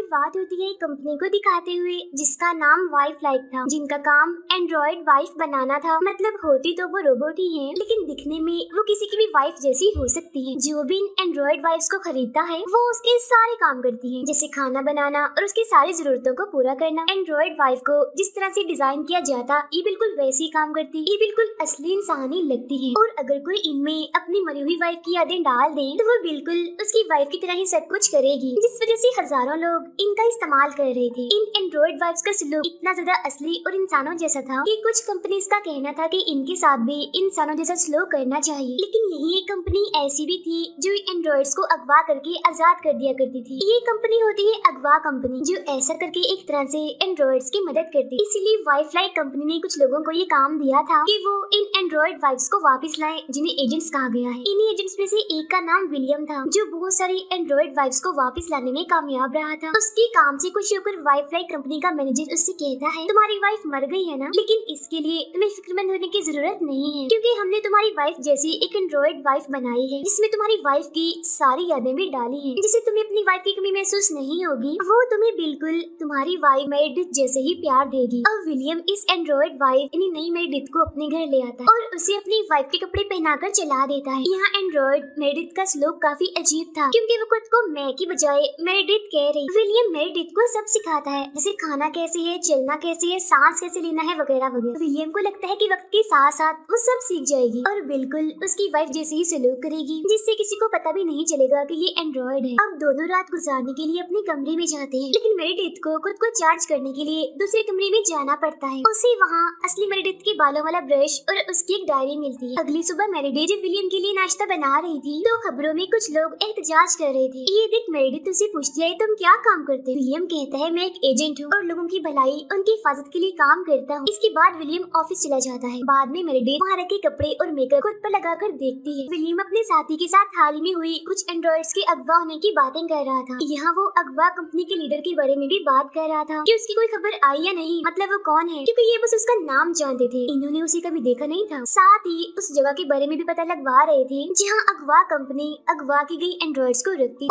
बात होती है कंपनी को दिखाते हुए जिसका नाम वाइफ लाइक था, जिनका काम एंड्रॉइड वाइफ बनाना था। मतलब होती तो वो रोबोट ही है, लेकिन दिखने में वो किसी की भी वाइफ जैसी हो सकती है। जो भी इन एंड्रॉइड वाइफ्स को खरीदता है वो उसके सारे काम करती है, जैसे खाना बनाना और उसकी सारी जरूरतों को पूरा करना। एंड्रॉइड वाइफ को जिस तरह से डिजाइन किया जाता ये बिल्कुल वैसे ही काम करती, ये बिल्कुल असली इंसान ही लगती है। और अगर कोई इनमें अपनी मरी हुई वाइफ की यादें डाल दे तो वो बिल्कुल उसकी वाइफ की तरह ही सब कुछ करेगी, जिस वजह से हजारों लोग इनका इस्तेमाल कर रहे थे। इन एंड्रॉइड वाइफ्स का सलूक इतना ज्यादा असली और इंसानों जैसा था कि कुछ कंपनीज का कहना था कि इनके साथ भी इंसानों जैसा सलूक करना चाहिए। लेकिन यही एक कंपनी ऐसी भी थी जो एंड्रॉइड्स को अगवा करके आजाद कर दिया करती थी। ये कंपनी होती है अगवा कंपनी, जो ऐसा करके एक तरह से एंड्रॉइड्स की मदद करती। इसीलिए वाइफ लाइक कंपनी ने कुछ लोगों को ये काम दिया था कि वो इन एंड्रॉइड वाइफ्स को वापस लाएं, जिन्हें एजेंट्स कहा गया है। इन्हीं एजेंट्स में से एक का नाम विलियम था, जो बहुत सारी एंड्रॉइड वाइफ्स को वापस लाने में कामयाब रहा था। उसके काम से खुश होकर वाइफ लाइक कंपनी का मैनेजर उससे कहता है, तुम्हारी वाइफ मर गई है ना, लेकिन इसके लिए तुम्हें फिक्रमंद होने की जरूरत नहीं है, क्योंकि हमने तुम्हारी वाइफ जैसी एक एंड्रॉइड वाइफ बनाई है, जिसमें तुम्हारी वाइफ की सारी यादें भी डाली है, जिससे तुम्हें अपनी वाइफ की कमी महसूस नहीं होगी। वो तुम्हें बिल्कुल तुम्हारी वाइफ मेरिडिथ जैसे ही प्यार देगी। अब विलियम इस एंड्रॉइड वाइफ यानी नई मेरिडिथ को अपने घर ले आता है और उसे अपनी वाइफ के कपड़े पहनाकर चला देता है। यहाँ एंड्रॉइड मेरिडिथ का सलूक काफी अजीब था, क्योंकि वो खुद को मैं की बजाय मेरिडिथ कह रही। विलियम मेरिडिथ को सब सिखाता है, जैसे खाना कैसे है, चलना कैसे है, सांस कैसे लेना है, वगैरह वगैरह। विलियम को लगता है कि वक्त के साथ साथ वो सब सीख जाएगी और बिल्कुल उसकी वाइफ जैसे ही सलूक करेगी, जिससे किसी को पता भी नहीं चलेगा कि ये एंड्रॉइड है। अब दोनों रात गुजारने के लिए अपने कमरे में जाते हैं, लेकिन मेरिडिथ को खुद को चार्ज करने के लिए दूसरे कमरे में जाना पड़ता है। उसे वहाँ असली मेरिडिथ के बालों वाला ब्रश और उसकी एक डायरी मिलती है। अगली सुबह मेरिडिथ जब विलियम के लिए नाश्ता बना रही थी तो खबरों में कुछ लोग एहतजाज कर रहे थे। ये देख मेरिडिथ उसे पूछती है, तुम क्या काम करते हो? विलियम कहता है, मैं एक एजेंट हूँ और लोगों की भलाई उनकी हिफाजत के लिए काम करता हूँ। इसके बाद विलियम ऑफिस चला जाता है। बाद में मेरिडिथ वहाँ रखे कपड़े और मेकअप खुद पर लगाकर देखती है। विलियम अपने साथी के साथ हाल ही में हुई कुछ एंड्रॉइड्स के अगवा होने की बातें कर रहा था। यहाँ वो अगवा कंपनी के लीडर के बारे में भी बात कर रहा था कि उसकी कोई खबर आई या नहीं, मतलब वो कौन है, क्योंकि ये बस उसका नाम जानते थे, इन्होंने उसे कभी देखा नहीं था। साथ ही उस जगह के बारे में भी पता लगवा रहे थे जहाँ अगवा कंपनी अगवा की गई एंड्रॉइड्स को रखती।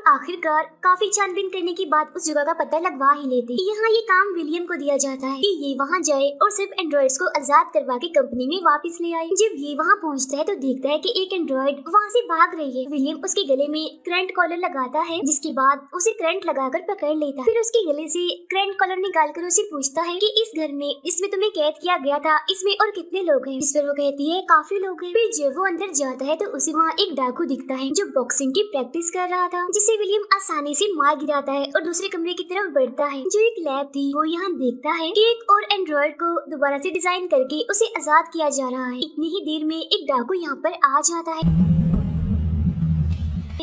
आखिरकार काफी छानबीन करने के बाद उस जगह का पता लगवा ही लेते। यहाँ ये काम विलियम को दिया जाता है कि ये वहाँ जाए और सिर्फ एंड्रॉइड्स को आजाद करवा के कंपनी में वापस ले आए। जब ये वहाँ पहुँचता है तो देखता है कि एक एंड्रॉइड वहाँ से भाग रही है। विलियम उसके गले में करंट कॉलर लगाता है, जिसके बाद उसे करंट लगाकर पकड़ लेता है। फिर उसके गले से करंट कॉलर निकाल कर उसे पूछता है कि इस घर में जिसमें तुम्हें कैद किया गया था इसमें और कितने लोग हैं? जिस पर वो कहती है, काफी लोग हैं। फिर जब वो अंदर जाता है तो उसे वहाँ एक डाकू दिखता है जो बॉक्सिंग की प्रैक्टिस कर रहा था, जिसे विलियम आसानी से मार गिराता है और दूसरे कमरे की तरफ बढ़ता है। जो एक लैब थी वो यहाँ देखता है कि एक और एंड्रॉइड को दोबारा से डिजाइन करके उसे आजाद किया जा रहा है। इतनी ही देर में एक डाकू यहाँ पर आ जाता है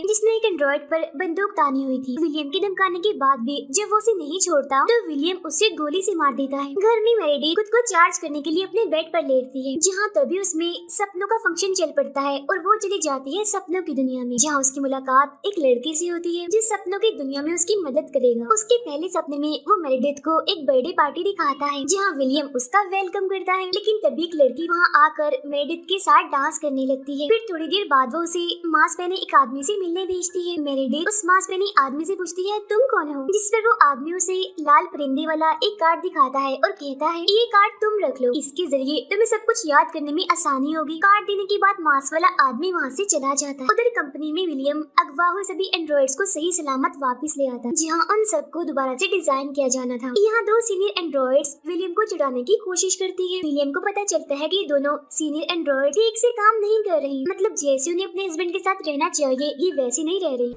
जिसने एक एंड्रॉइड पर बंदूक तानी हुई थी। विलियम के धमकाने के बाद भी जब वो उसे नहीं छोड़ता तो विलियम उसे गोली से मार देता है। घर में मेरिडिथ खुद को चार्ज करने के लिए अपने बेड पर लेटती है, जहाँ तभी उसमें सपनों का फंक्शन चल पड़ता है और वो चली जाती है सपनों की दुनिया में, जहाँ उसकी मुलाकात एक लड़के से होती है जो सपनों की दुनिया में उसकी मदद करेगा। उसके पहले सपने में वो मेरिडिथ को एक बर्थडे पार्टी दिखाता है जहाँ विलियम उसका वेलकम करता है, लेकिन तभी एक लड़की वहाँ आकर मेरिडिथ के साथ डांस करने लगती है। फिर थोड़ी देर बाद वो उसे मास्क पहने एक आदमी से मिलने भेजती है। मेरिडिथ उस मास्क पहने आदमी से पूछती है, तुम कौन हो? जिस पर वो आदमी उसे लाल परिंदे वाला एक कार्ड दिखाता है और कहता है, ये कार्ड तुम रख लो, इसके जरिए तुम्हें सब कुछ याद करने में आसानी होगी। कार्ड देने के बाद मास्क वाला आदमी वहाँ से चला जाता है। उधर कंपनी में विलियम अगवा हुए सभी एंड्रॉइड्स को सही सलामत वापस ले आता, जहाँ उन सबको दोबारा से डिजाइन किया जाना था। यहाँ दो सीनियर एंड्रॉइड्स विलियम को चिढ़ाने की कोशिश करती है। विलियम को पता चलता है कि दोनों सीनियर एंड्रॉइड ठीक से काम नहीं कर रही, मतलब जैसे उन्हें अपने हस्बैंड के साथ रहना चाहिए ये वैसे नहीं रह रही।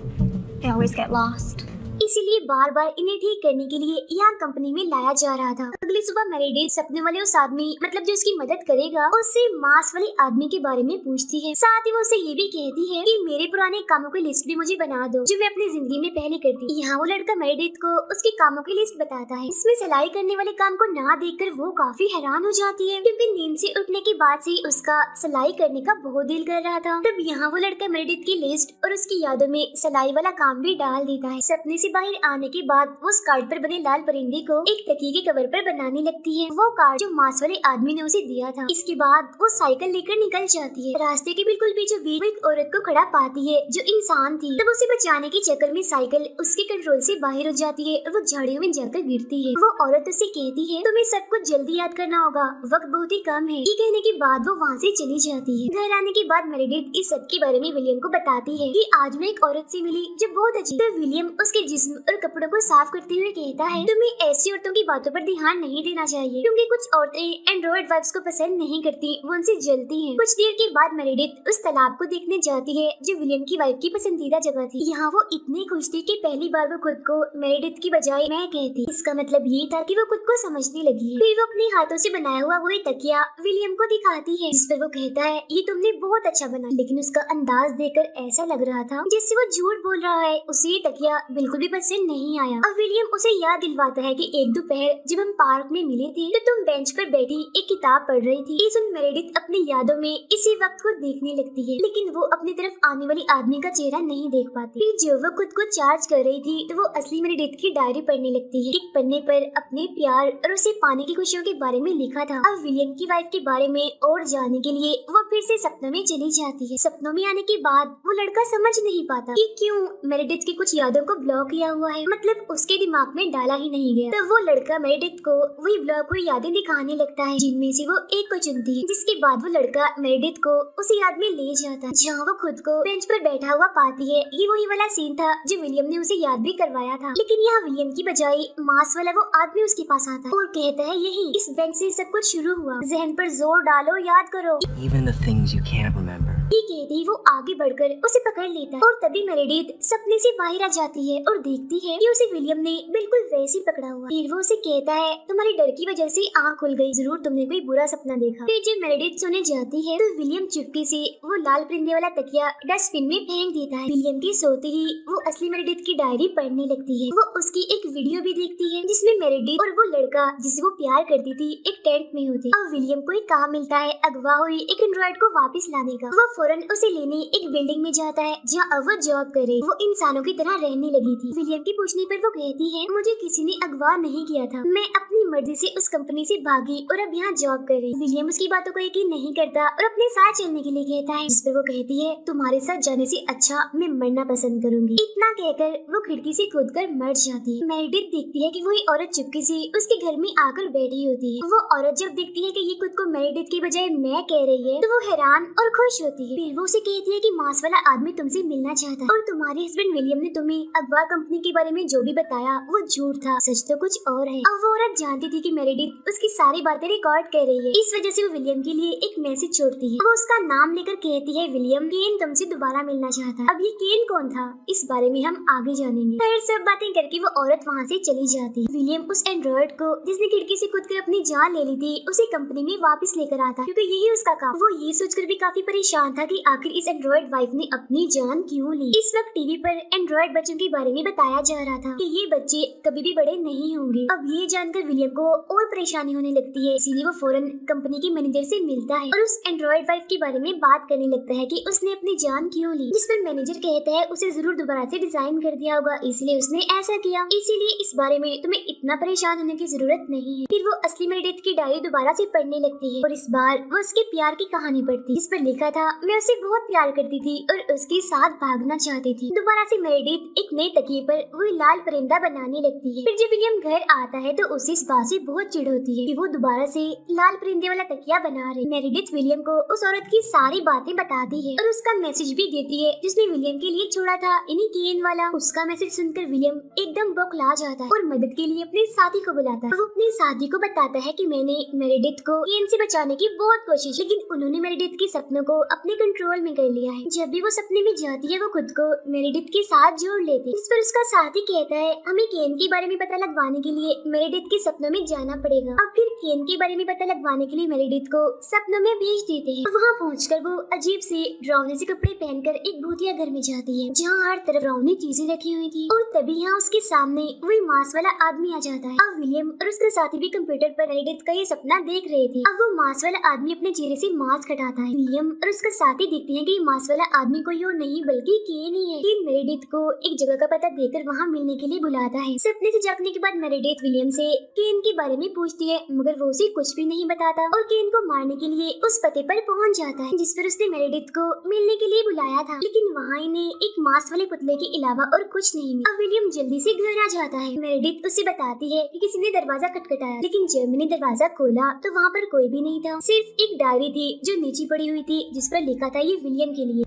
They always get lost. इसीलिए बार बार इन्हें ठीक करने के लिए यहाँ कंपनी में लाया जा रहा था। अगली सुबह मेरिडिथ सपने वाले उस आदमी मतलब जो उसकी मदद करेगा उससे मास्क वाले आदमी के बारे में पूछती है। साथ ही वो उसे ये भी कहती है कि मेरे पुराने कामों की लिस्ट भी मुझे बना दो जो मैं अपनी जिंदगी में पहले करती। यहाँ वो लड़का मेरिडिथ को उसके कामों की लिस्ट बताता है। इसमें सिलाई करने वाले काम को ना देखकर वो काफी हैरान हो जाती है, क्योंकि नींद से उठने के बाद से उसका सिलाई करने का बहुत दिल कर रहा था। तब यहाँ वो लड़का मेरिडिथ की लिस्ट और उसकी यादों में सिलाई वाला काम भी डाल देता है। सपने से बाहर आने के बाद वो उस कार्ड पर बने लाल परिंदे को एक तकिए के कवर पर बनाने लगती है, वो कार्ड जो मांस वाले आदमी ने उसे दिया था। इसके बाद वो साइकिल लेकर निकल जाती है। रास्ते के बिल्कुल बीचों बीच वो एक औरत को खड़ा पाती है जो इंसान थी। तब उसे बचाने के चक्कर में साइकिल उसके कंट्रोल से बाहर हो जाती है और वो झाड़ियों में जाकर गिरती है। वो औरत उसे कहती है तुम्हें सब कुछ जल्दी याद करना होगा, वक्त बहुत ही कम है। ये कहने के बाद वो वहाँ से चली जाती है। घर आने के बाद मेरेडिथ इस सब के बारे में विलियम को बताती है कि आज मैं एक औरत से मिली जो बहुत अच्छी। तो विलियम उसके जिस्म और कपड़ों को साफ करते हुए कहता है तुम्हें ऐसी औरतों की बातों पर ध्यान नहीं देना चाहिए, क्योंकि कुछ औरतें एंड्रॉइड वाइफ्स को पसंद नहीं करती, वो उनसे जलती हैं। कुछ देर के बाद मेरेडिथ उस तालाब को देखने जाती है जो विलियम की वाइफ की पसंदीदा जगह थी। यहाँ वो इतनी खुश थी कि पहली बार वो खुद को मेरेडिथ की बजाय मैं कहती। इसका मतलब ये था कि वो खुद को समझने लगी है। फिर वो अपने हाथों से बनाया हुआ वही तकिया विलियम को दिखाती है, जिस पर वो कहता है ये तुमने बहुत अच्छा बना। लेकिन उसका अंदाज देखकर ऐसा लग रहा था जैसे वो झूठ बोल रहा है। उसे ये तकिया बिल्कुल भी पसंद नहीं आया। अब विलियम उसे याद दिलवाता है कि एक दोपहर जब हम पार्क में मिले थे तो तुम बेंच पर बैठी एक किताब पढ़ रही थी। ये सुन मेरेडिथ अपनी यादों में इसी वक्त को देखने लगती है, लेकिन वो अपनी तरफ आने वाली आदमी का चेहरा नहीं देख पाती। फिर जो वो खुद को चार्ज कर रही थी तो वो असली मेरेडिथ की डायरी पढ़ने लगती है। एक पन्ने पर अपने प्यार और उसे पाने की खुशियों के बारे में लिखा था। अब विलियम की वाइफ के बारे में और जानने के लिए वो फिर से सपनों में चली जाती है। सपनों में आने के बाद वो लड़का समझ नहीं पाता कि क्यों मेरेडिथ की कुछ यादों को ब्लॉक किया हुआ है, मतलब उसके दिमाग में डाला ही नहीं गया। तो वो लड़का मेरेडिथ को वही ब्लॉक हुई यादें दिखाने लगता है, जिनमें से वो एक को चुनती है। जिसके बाद वो लड़का मेरेडिथ को उस याद में ले जाता है जहाँ वो खुद को बेंच पर बैठा हुआ पाती है। ये वही वाला सीन था जो विलियम ने उसे याद भी करवाया था, लेकिन यहाँ विलियम की बजाय मांस वाला वो आदमी उसके पास आता है और कहता है यही इस बेंच से सब कुछ शुरू हुआ, जहन पर जोर डालो, याद करो। Even the things you can't remember. ये कहते ही वो आगे बढ़कर उसे पकड़ लेता है और तभी मेरेडिथ सपने से बाहर आ जाती है और देखती है कि उसे विलियम ने बिल्कुल वैसे पकड़ा हुआ। फिर वो उसे कहता है तुम्हारी डर की वजह से आँख खुल गई, जरूर तुमने कोई बुरा सपना देखा। फिर जब मेरेडिथ सोने जाती है तो विलियम चुपके से वो लाल परिंदे वाला तकिया डस्टबिन में फेंक देता है। विलियम के सोते ही वो असली मेरेडिथ की डायरी पढ़ने लगती है। वो उसकी एक वीडियो भी देखती है जिसमें मेरेडिथ और वो लड़का जिसे वो प्यार करती थी एक टेंट में होते। अब विलियम को एक काम मिलता है अगवा हुई एक एंड्रॉइड को वापस लाने का। वो फौरन उसे लेने एक बिल्डिंग में जाता है जहाँ अब वो जॉब करे। वो इंसानों की तरह रहने लगी थी। विलियम के पूछने पर वो कहती है मुझे किसी ने अगवा नहीं किया था, मैं अपनी मर्जी से उस कंपनी से भागी और अब यहाँ जॉब कर रही। विलियम उसकी बातों को यकीन नहीं करता और अपने साथ चलने के लिए कहता है, जिस पर वो कहती है तुम्हारे साथ जाने से अच्छा मैं मरना पसंद करूंगी। इतना कहकर वो खिड़की से कूदकर मर जाती है। मेरेडिथ देखती है कि वही औरत चुपके से उसके घर में आकर बैठी होती है। वो औरत जब देखती है कि ये खुद को मेरेडिथ की बजाय मैं कह रही है तो वो हैरान और खुश होती है। फिर वो उसे कहती है कि मांस वाला आदमी तुमसे मिलना चाहता है और तुम्हारे हस्बैंड विलियम ने तुम्हें अगवा कंपनी के बारे में जो भी बताया वो झूठ था, सच तो कुछ और है। अब वो औरत जानती थी कि मेरेडिथ उसकी सारी बातें रिकॉर्ड कर रही है। इस वजह से वो विलियम के लिए एक मैसेज छोड़ती है। वो उसका नाम लेकर कहती है विलियम, केन तुमसे दोबारा मिलना चाहता है। अब ये केन कौन था इस बारे में हम आगे जानेंगे। फिर सब बातें करके वो औरत वहाँ से चली जाती है। विलियम उस एंड्रॉइड को जिसने खिड़की से कूदकर अपनी जान ले ली थी उसे कंपनी में वापस लेकर आता क्योंकि यही उसका काम। वो ये सोचकर भी काफी परेशान था कि आखिर इस एंड्रॉइड वाइफ ने अपनी जान क्यों ली। इस वक्त टीवी पर एंड्रॉइड बच्चों के बारे में बताया जा रहा था कि ये बच्चे कभी भी बड़े नहीं होंगे। अब ये जानकर विलियम को और परेशानी होने लगती है, इसीलिए वो फौरन कंपनी के मैनेजर से मिलता है और उस एंड्रॉइड वाइफ के बारे में बात करने लगता है कि उसने अपनी जान क्यों ली। जिस पर मैनेजर कहता है उसे जरूर दोबारा से डिजाइन कर दिया होगा, इसलिए उसने ऐसा किया, इसीलिए इस बारे में तुम्हें इतना परेशान होने की जरूरत नहीं है। फिर वो असली मेरेडिथ की डायरी दोबारा से पढ़ने लगती है और इस बार वो उसके प्यार की कहानी पढ़ती है। इस पर लिखा था मैं उसे बहुत प्यार करती थी और उसके साथ भागना चाहती थी। दोबारा से मेरेडिथ एक नए तकिए पर वही लाल परिंदा बनाने लगती है। फिर जब विलियम घर आता है तो उसे इस बात से बहुत चिढ़ होती है कि वो दोबारा से लाल परिंदे वाला तकिया बना रही। मेरेडिथ विलियम को उस औरत की सारी बातें बताती है और उसका मैसेज भी देती है जिसने विलियम के लिए छोड़ा था इन्हीं केन वाला। उसका मैसेज सुनकर विलियम एकदम बौखला जाता है और मदद के लिए अपने साथी को बुलाता है। वो अपने साथी को बताता है कि मैंने मेरेडिथ को केन से बचाने की बहुत कोशिश, लेकिन उन्होंने मेरेडिथ के सपनों को अपने कंट्रोल में कर लिया है। जब भी वो सपने में जाती है वो खुद को मेरेडिथ के साथ जोड़ लेती है। इस पर उसका साथी कहता है हमें केन के बारे में पता लगवाने के लिए मेरेडिथ के सपनों में जाना पड़ेगा। अब फिर केन के बारे में पता लगवाने के लिए मेरेडिथ को सपनों में भेज देते हैं। वहाँ पहुंचकर वो अजीब से डरावने से कपड़े पहनकर एक भूतिया घर में जाती है जहाँ हर तरफ डरावनी चीजें रखी हुई थी और तभी यहाँ उसके सामने वही मांस वाला आदमी आ जाता है। अब विलियम और उसका साथी भी कंप्यूटर पर मेरेडिथ का ये सपना देख रहे थे। अब वो मांस वाला आदमी अपने चेहरे से मांस हटाता है। विलियम और उसका साथ ही देखते हैं कि मांस वाला आदमी कोई और नहीं बल्कि केन ही है। केन मेरेडिथ को एक जगह का पता देकर वहाँ मिलने के लिए बुलाता है। सपने से जागने के बाद मेरेडिथ विलियम से केन के बारे में पूछती है, मगर वो उसे कुछ भी नहीं बताता और केन को मारने के लिए उस पते पर पहुँच जाता है जिस पर उसने मेरेडिथ को मिलने के लिए बुलाया था। लेकिन वहाँ इन्हें एक मांस वाले पुतले के अलावा और कुछ नहीं मिला। अब विलियम जल्दी से घर आ जाता है। मेरेडिथ उसे बताती है कि किसी ने दरवाजा खटखटाया, लेकिन जब मैंने दरवाजा खोला तो वहाँ पर कोई भी नहीं था, सिर्फ एक डायरी थी जो नीचे पड़ी हुई थी जिस पर लिखा था ये विलियम के लिए।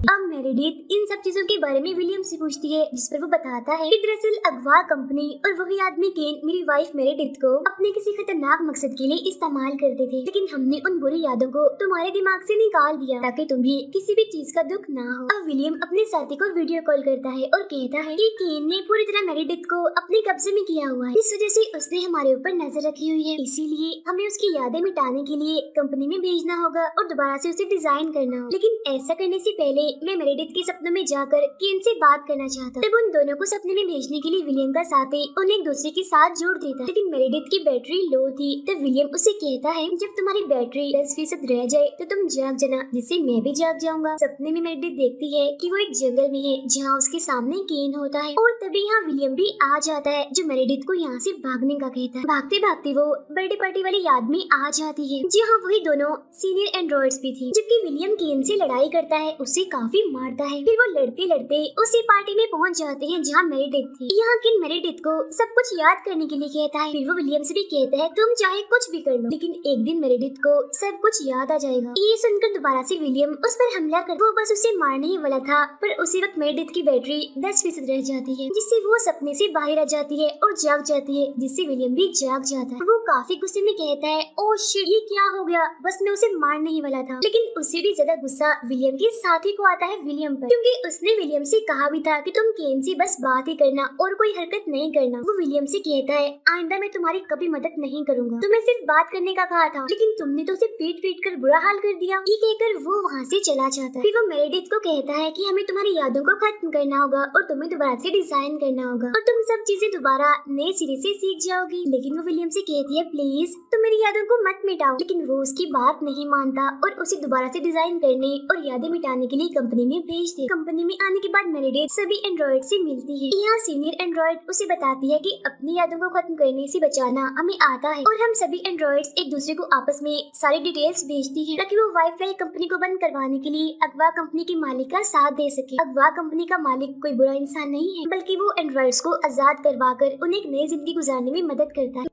अब मेरेडिथ इन सब चीजों के बारे में विलियम से पूछती है जिस पर वो बताता है कि दरअसल अगवा कंपनी और वही आदमी केन मेरी वाइफ मेरेडिथ को अपने किसी खतरनाक मकसद के लिए इस्तेमाल करते थे, लेकिन हमने उन बुरी यादों को तुम्हारे दिमाग से निकाल दिया ताकि तुम्हें किसी भी चीज का दुख ना हो। अब विलियम अपने साथी को वीडियो कॉल करता है और कहता है कि केन ने पूरी तरह मेरेडिथ को अपने कब्जे में किया हुआ है, इस वजह से उसने हमारे ऊपर नजर रखी हुई है, इसीलिए हमें उसकी यादें मिटाने के लिए कंपनी में भेजना होगा और दोबारा से उसे डिजाइन करना होगा। लेकिन ऐसा करने से पहले मैं मेरेडिथ के सपनों में जाकर केन से बात करना चाहता। तब उन दोनों को सपने में भेजने के लिए विलियम का साथी उन्हें एक दूसरे के साथ जोड़ देता, लेकिन मेरेडिथ की बैटरी लो थी। तब विलियम उसे कहता है जब तुम्हारी बैटरी 10% रह जाए तो तुम जाग जाना, जिससे मैं भी जाग जाऊंगा। सपने में मेरेडिथ देखती है कि वो एक जंगल में है जहाँ उसके सामने केन होता है और तभी यहाँ विलियम भी आ जाता है जो मेरेडिथ को यहाँ से भागने का कहता है। भागते भागते वो बर्थडे पार्टी वाली याद में आ जाती है जहाँ वही दोनों सीनियर एंड्रॉइड्स भी थी। जबकि विलियम केन से लड़ाई करता है, उसे काफी मारता है। फिर वो लड़ते लड़ते उसी पार्टी में पहुंच जाते हैं जहाँ मेरेडिथ थी। यहाँ केन मेरेडिथ को सब कुछ याद करने के लिए कहता है। फिर वो विलियम से भी कहता है तुम चाहे कुछ भी कर लो, लेकिन एक दिन मेरेडिथ को सब कुछ याद आ जाएगा। ये सुनकर दोबारा से विलियम उस पर हमला कर वो बस उसे मारने ही वाला था, पर उसी वक्त मेरेडिथ की बैटरी 10% रह जाती है, जिससे वो सपने से बाहर आ जाती है और जाग जाती है, जिससे विलियम भी जाग जाता है। वो काफी गुस्से में कहता है ओह शिट, ये क्या हो गया, बस मैं उसे मारने ही वाला था। लेकिन उससे भी ज्यादा गुस्सा विलियम के साथी को आता है विलियम पर, क्योंकि उसने विलियम से कहा भी था कि तुम केन से बस बात ही करना और कोई हरकत नहीं करना। वो विलियम से कहता है आइंदा मैं तुम्हारी कभी मदद नहीं करूंगा, तुम्हें सिर्फ बात करने का कहा था, लेकिन तुमने तो उसे पीट पीट कर बुरा हाल कर दिया। ये कहकर वो वहाँ से चला जाता है। फिर वो मेरेडिथ को कहता है कि हमें तुम्हारी यादों को खत्म करना होगा और तुम्हें दोबारा से डिजाइन करना होगा और तुम सब चीजें दोबारा नए सिरे से सीख जाओगी। लेकिन वो विलियम से कहती है प्लीज तुम मेरी यादों को मत मिटाओ, लेकिन वो उसकी बात नहीं मानता और उसे दोबारा से डिजाइन करने और यादें मिटाने के लिए कंपनी में भेज दे। कंपनी में आने के बाद मेरेडिथ सभी एंड्रॉइड से मिलती है। यहाँ सीनियर एंड्रॉइड उसे बताती है कि अपनी यादों को खत्म करने से बचाना हमें आता है और हम सभी एंड्रॉइड्स एक दूसरे को आपस में सारी डिटेल्स भेजती है ताकि वो वाईफाई कंपनी को बंद करवाने के लिए अगवा कंपनी के मालिक का साथ दे सके। अगवा कंपनी का मालिक कोई बुरा इंसान नहीं है, बल्कि वो एंड्रॉइड्स को आजाद करवाकर उन्हें एक नई जिंदगी गुजारने में मदद करता है।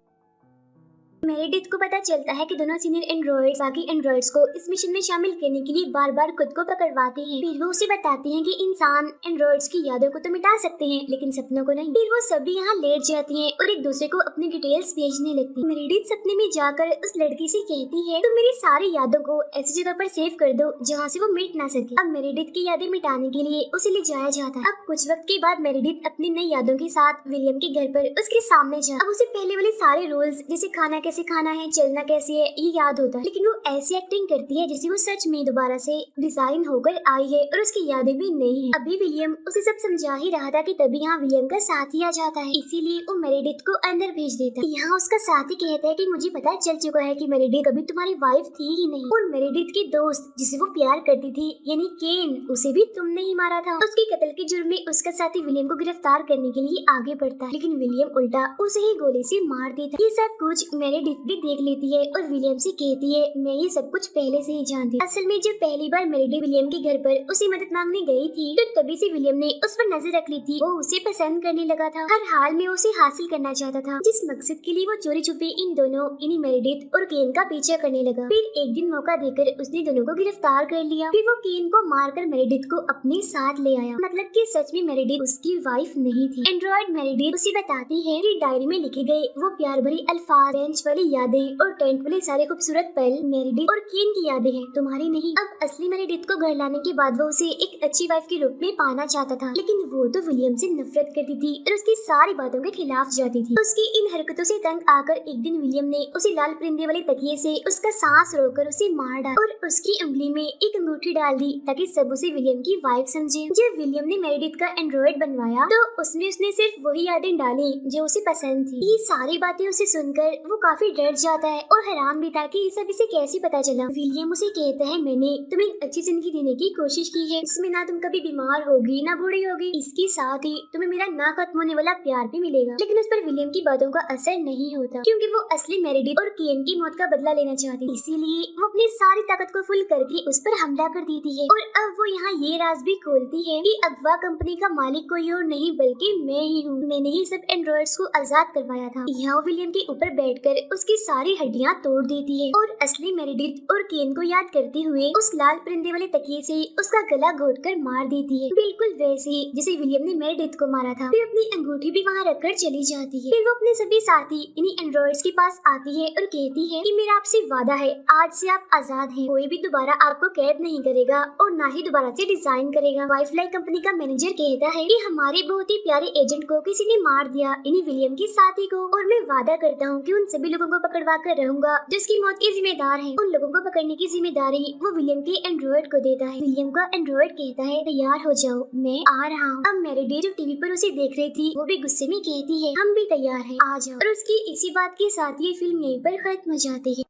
मेरेडिथ को पता चलता है कि दोनों सीनियर एंड्रॉइड्स बाकी एंड्रॉइड्स को इस मिशन में शामिल करने के लिए बार बार खुद को पकड़वाते हैं। फिर वो उसे बताते हैं कि इंसान एंड्रॉइड्स की यादों को तो मिटा सकते हैं लेकिन सपनों को नहीं। फिर वो सभी यहाँ लेट जाती हैं और एक दूसरे को अपनी डिटेल्स भेजने लगती है। मेरेडिथ सपने में जाकर उस लड़की से कहती है तुम मेरी सारी यादों को ऐसी जगह पर सेव कर दो जहाँ से वो मिट ना सके। अब मेरेडिथ की यादें मिटाने के लिए उसे ले जाया जाता है। अब कुछ वक्त के बाद मेरेडिथ अपनी नई यादों के साथ विलियम के घर पर उसके सामने जा। अब उसे पहले वाले सारे रूल्स जैसे खाना कैसे खाना है, चलना कैसे है, ये याद होता है, लेकिन वो ऐसी एक्टिंग करती है जैसे वो सच में दोबारा से डिजाइन होकर आई है और उसकी यादें भी नहीं है। अभी विलियम उसे सब समझा ही रहा था कि तभी यहाँ विलियम का साथी आ जाता है, इसीलिए वो मेरेडिथ को अंदर भेज देता है। यहाँ उसका साथी कहता है कि मुझे पता चल चुका है कि मेरेडिथ कभी तुम्हारी वाइफ थी ही नहीं और मेरेडिथ की दोस्त जिसे वो प्यार करती थी यानी केन, उसे भी तुमने ही मारा था। उसके कत्ल के जुर्म में उसका साथी विलियम को गिरफ्तार करने के लिए आगे बढ़ता है, लेकिन विलियम उल्टा उसे ही गोली से मार देता है। ये सब कुछ मेरेडिथ भी देख लेती है और विलियम से कहती है मैं ये सब कुछ पहले से ही जानती। असल में जब पहली बार मेरेडिथ विलियम के घर पर उसे मदद मांगने गई थी तो तभी से विलियम ने उस पर नजर रख ली थी। वो उसे पसंद करने लगा था, हर हाल में उसे हासिल करना चाहता था, जिस मकसद के लिए वो चोरी छुपे इन दोनों यानी मेरेडिथ और केन का पीछा करने लगा। फिर एक दिन मौका देकर उसने दोनों को गिरफ्तार कर लिया। फिर वो केन को मारकर मेरेडिथ को अपने साथ ले आया, मतलब कि सच में मेरेडिथ उसकी वाइफ नहीं थी। एंड्रॉइड मेरेडिथ उसे बताती है कि डायरी में लिखे गए वो प्यार भरी अल्फाज, बेंच वाली यादें और टेंट वाले सारे खूबसूरत पल मेरेडिथ और केन की यादें हैं, तुम्हारी नहीं। अब असली मेरेडिथ को घर लाने के बाद वो उसे एक अच्छी वाइफ के रूप में पाना चाहता था, लेकिन वो तो विलियम से नफरत करती थी और उसकी सारी बातों के खिलाफ जाती थी। उसकी इन हरकतों से तंग आकर एक दिन विलियम ने उसे लाल परिंदे वाले तकिए से उसका सांस रोककर उसे मार डाला और उसकी उंगली में एक अंगूठी डाल दी ताकि सब उसे विलियम की वाइफ समझे। जब विलियम ने मेरेडिथ का एंड्रॉइड बनवाया तो उसने सिर्फ वही यादें डाली जो उसे पसंद थी। ये सारी बातें उसे सुनकर वो काफी काफी डर जाता है और हैरान भी था कि ये सब इसे कैसे पता चला। विलियम उसे कहता है, मैंने तुम्हें एक अच्छी जिंदगी देने की कोशिश की है, इसमें ना तुम कभी बीमार होगी ना बूढ़ी होगी, इसके साथ ही तुम्हें मेरा ना खत्म होने वाला प्यार भी मिलेगा। लेकिन उस पर विलियम की बातों का असर नहीं होता, क्योंकि वो असली मेरेडिथ और केन की मौत का बदला लेना चाहती, इसीलिए वो अपनी सारी ताकत को फुल करके उस पर हमला कर देती है। और अब वो यहाँ ये राज भी खोलती है कि अगवा कंपनी का मालिक कोई और नहीं बल्कि मैं ही हूँ। मैंने ही सब एंड्रॉइड्स को आजाद करवाया था। यहाँ विलियम के ऊपर बैठकर उसकी सारी हड्डियाँ तोड़ देती है और असली मेरेडिथ और केन को याद करते हुए उस लाल परिंदे वाले तकिए से उसका गला घोटकर मार देती है, बिल्कुल वैसे ही जैसे विलियम ने मेरेडिथ को मारा था। फिर अपनी अंगूठी भी वहाँ रखकर चली जाती है। फिर वो अपने सभी साथी इन्हीं एंड्रॉइड्स के पास आती है और कहती है कि मेरा आपसे वादा है, आज से आप आजाद हैं, कोई भी दोबारा आपको कैद नहीं करेगा और ना ही दोबारा से डिजाइन करेगा। वाइफलाई कंपनी का मैनेजर कहता है कि हमारे बहुत ही प्यारे एजेंट को किसी ने मार दिया, इन्हीं विलियम के साथी को, और मैं वादा करता हूँ कि उन सभी लोगों को पकड़वा कर रहूंगा जिसकी मौत के जिम्मेदार हैं। उन लोगों को पकड़ने की जिम्मेदारी वो विलियम के एंड्रॉइड को देता है। विलियम का एंड्रॉइड कहता है, तैयार हो जाओ, मैं आ रहा हूँ। अब मेरेडिथ जो टीवी पर उसे देख रही थी वो भी गुस्से में कहती है, हम भी तैयार हैं, आ जाओ। और उसकी इसी बात के साथ ये फिल्म यहीं पर खत्म हो जाती है।